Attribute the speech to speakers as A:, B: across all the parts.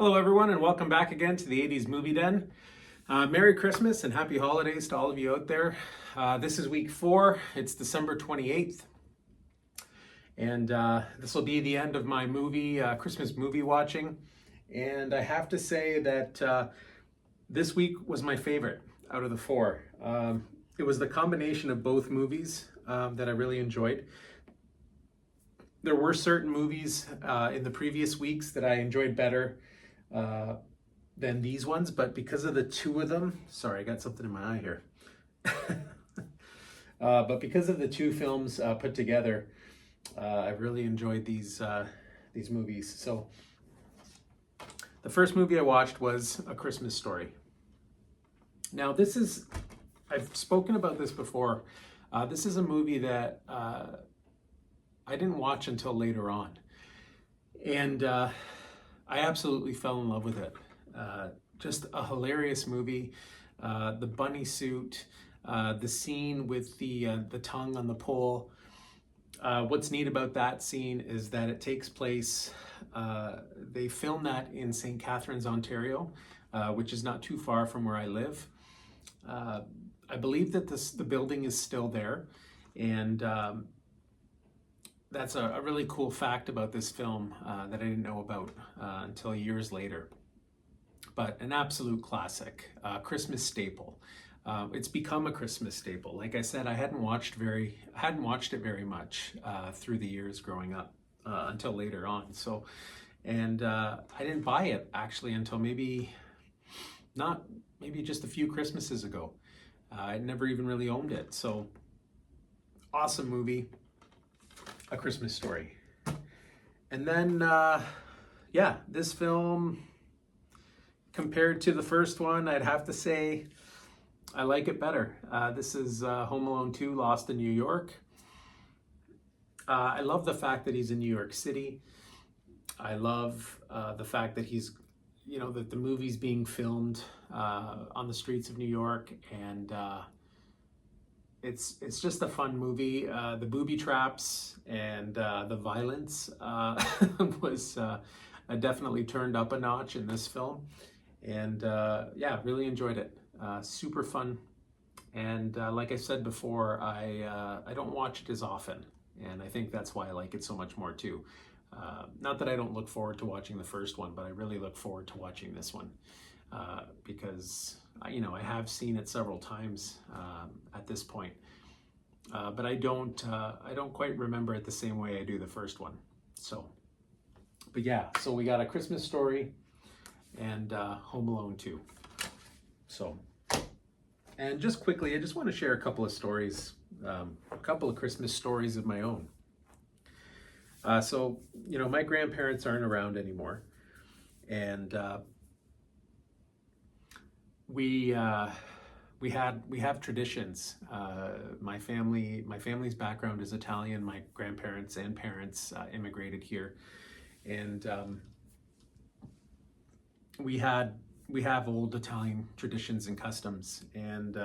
A: Hello everyone and welcome back again to the 80s Movie Den. Merry Christmas and happy holidays to all of you out there. This is week 4, it's December 28th. And this will be the end of my Christmas movie watching. And I have to say that this week was my favorite out of the 4. It was the combination of both movies that I really enjoyed. There were certain movies in the previous weeks that I enjoyed better than these ones, but because of the two of them, sorry, I got something in my eye here. But because of the two films put together, I really enjoyed these movies. So the first movie I watched was A Christmas Story. Now I've spoken about this before. This is a movie that I didn't watch until later on. And I absolutely fell in love with it. Just a hilarious movie. The bunny suit, the scene with the tongue on the pole. What's neat about that scene is that it takes place, they filmed that in St. Catharines, Ontario, which is not too far from where I live. I believe that the building is still there, and that's a really cool fact about this film that I didn't know about until years later. But an absolute classic, Christmas staple. It's become a Christmas staple. Like I said, I hadn't watched it very much through the years growing up until later on. So, and I didn't buy it actually until maybe just a few Christmases ago. I never even really owned it. So, awesome movie. A Christmas Story. And then, this film, compared to the first one, I'd have to say I like it better. This is Home Alone 2, Lost in New York. I love the fact that he's in New York City. I love the fact that that the movie's being filmed on the streets of New York, and it's just a fun movie. The booby traps and the violence was definitely turned up a notch in this film. And really enjoyed it. Super fun. And like I said before, I don't watch it as often. And I think that's why I like it so much more too. Not that I don't look forward to watching the first one, but I really look forward to watching this one. Because I have seen it several times at this point, but I don't quite remember it the same way I do the first one. So we got A Christmas Story and Home Alone 2. So, and just quickly, I just want to share a couple of stories, a couple of Christmas stories of my own. My grandparents aren't around anymore, and we have traditions. My family's background is Italian. My grandparents and parents immigrated here, and we have old Italian traditions and customs, and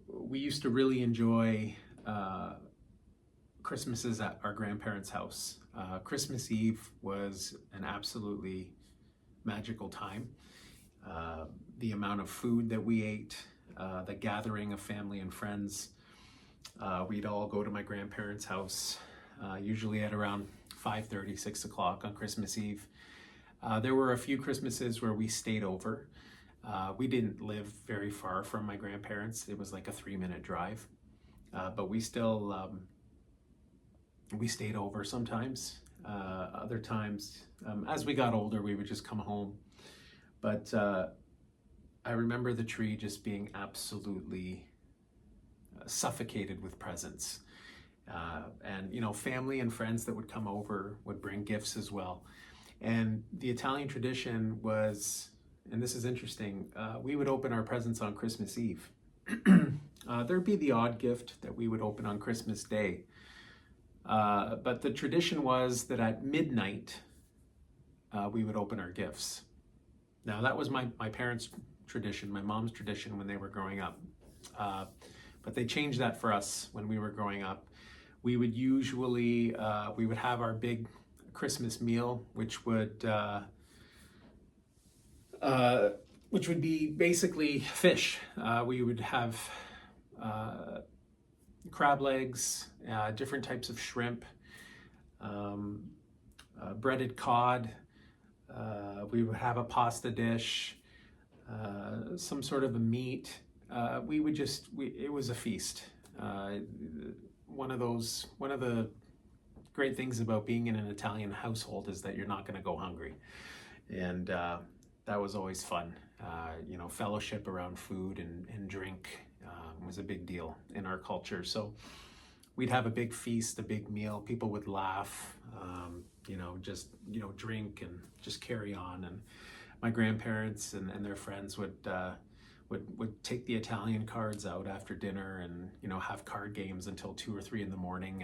A: we used to really enjoy Christmases at our grandparents' house. Christmas Eve was an absolutely magical time. The amount of food that we ate, the gathering of family and friends. We'd all go to my grandparents' house, usually at around 5:30, 6 o'clock on Christmas Eve. There were a few Christmases where we stayed over. We didn't live very far from my grandparents. It was like a 3-minute drive. But we still, we stayed over sometimes. Other times, as we got older, we would just come home. But I remember the tree just being absolutely suffocated with presents. And family and friends that would come over would bring gifts as well. And the Italian tradition was, and this is interesting, we would open our presents on Christmas Eve. There'd be the odd gift that we would open on Christmas Day. But the tradition was that at midnight, we would open our gifts. Now, that was my parents' tradition, my mom's tradition when they were growing up. But they changed that for us when we were growing up. We would usually, we would have our big Christmas meal, which would which would be basically fish. We would have crab legs, different types of shrimp, breaded cod. We would have a pasta dish, some sort of a meat. It was a feast. One of the great things about being in an Italian household is that you're not going to go hungry. And that was always fun. Fellowship around food and drink was a big deal in our culture. So we'd have a big feast, a big meal. People would laugh, drink and just carry on. And my grandparents and their friends would take the Italian cards out after dinner and, have card games until 2 or 3 in the morning.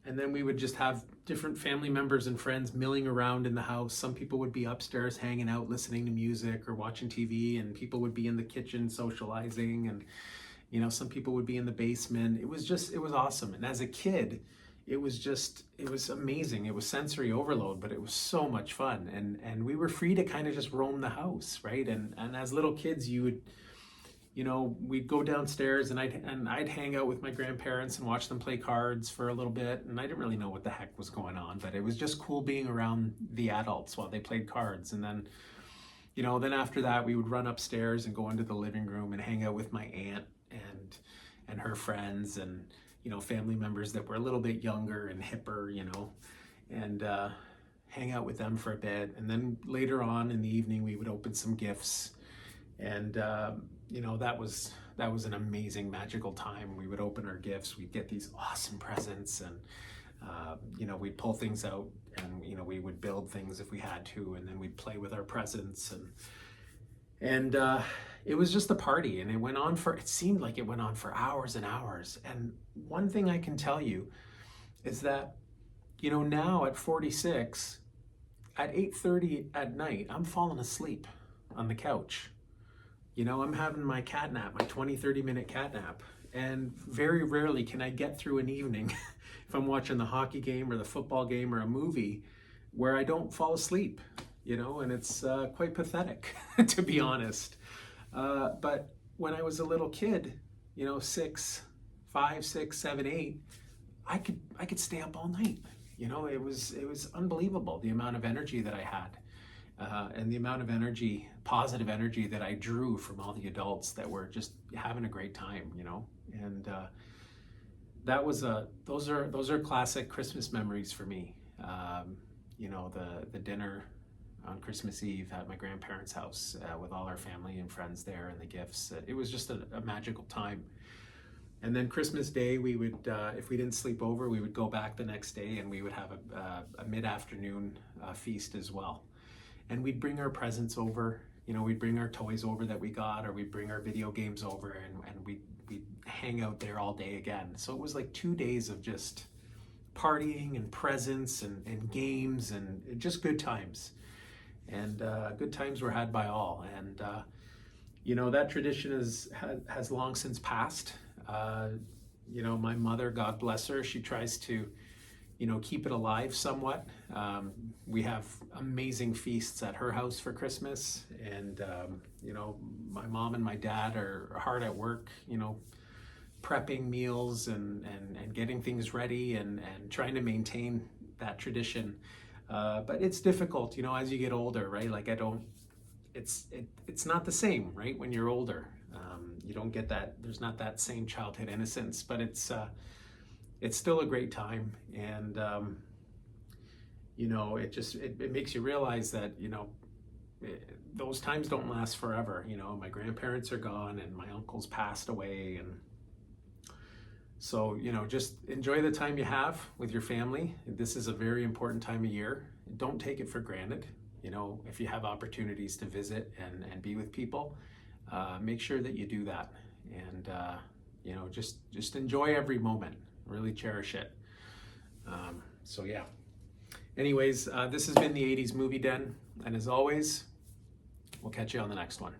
A: And then we would just have different family members and friends milling around in the house. Some people would be upstairs hanging out, listening to music or watching TV, and people would be in the kitchen socializing, and some people would be in the basement. It was awesome. And as a kid, it was amazing. It was sensory overload, but it was so much fun. And we were free to kind of just roam the house, right? And as little kids, you would, we'd go downstairs and I'd hang out with my grandparents and watch them play cards for a little bit. And I didn't really know what the heck was going on, but it was just cool being around the adults while they played cards. And then, then after that, we would run upstairs and go into the living room and hang out with my aunt and her friends and, family members that were a little bit younger and hipper, and hang out with them for a bit. And then later on in the evening, we would open some gifts. And, that was an amazing, magical time. We would open our gifts. We'd get these awesome presents and, we'd pull things out and, we would build things if we had to, and then we'd play with our presents and it was just a party, and it seemed like it went on for hours and hours. And one thing I can tell you is that, now at 46, at 8:30 at night, I'm falling asleep on the couch. I'm having my cat nap, my 20-30 minute cat nap. And very rarely can I get through an evening if I'm watching the hockey game or the football game or a movie where I don't fall asleep, and it's quite pathetic, to be honest. But when I was a little kid, 5, 6, 7, 8, I could stay up all night. It was unbelievable, the amount of energy that I had. And the amount of energy, positive energy that I drew from all the adults that were just having a great time, and those are classic Christmas memories for me. The dinner on Christmas Eve at my grandparents' house with all our family and friends there and the gifts. It was just a magical time. And then Christmas Day, we would, if we didn't sleep over, we would go back the next day and we would have a mid-afternoon feast as well. And we'd bring our presents over, we'd bring our toys over that we got, or we'd bring our video games over, and we'd hang out there all day again. So it was like 2 days of just partying and presents and games and just good times. And good times were had by all. And, that tradition has long since passed. My mother, God bless her, she tries to keep it alive somewhat. We have amazing feasts at her house for Christmas, and my mom and my dad are hard at work, prepping meals and getting things ready and trying to maintain that tradition. But it's difficult, as you get older, right? Like it's not the same, right? When you're older, you don't get that. There's not that same childhood innocence, but it's still a great time. And, it makes you realize that, those times don't last forever. My grandparents are gone and my uncles passed away. And so, just enjoy the time you have with your family. This is a very important time of year. Don't take it for granted. If you have opportunities to visit and be with people, make sure that you do that. And, just enjoy every moment. Really cherish it. So yeah. Anyways, this has been the 80s Movie Den. And as always, we'll catch you on the next one.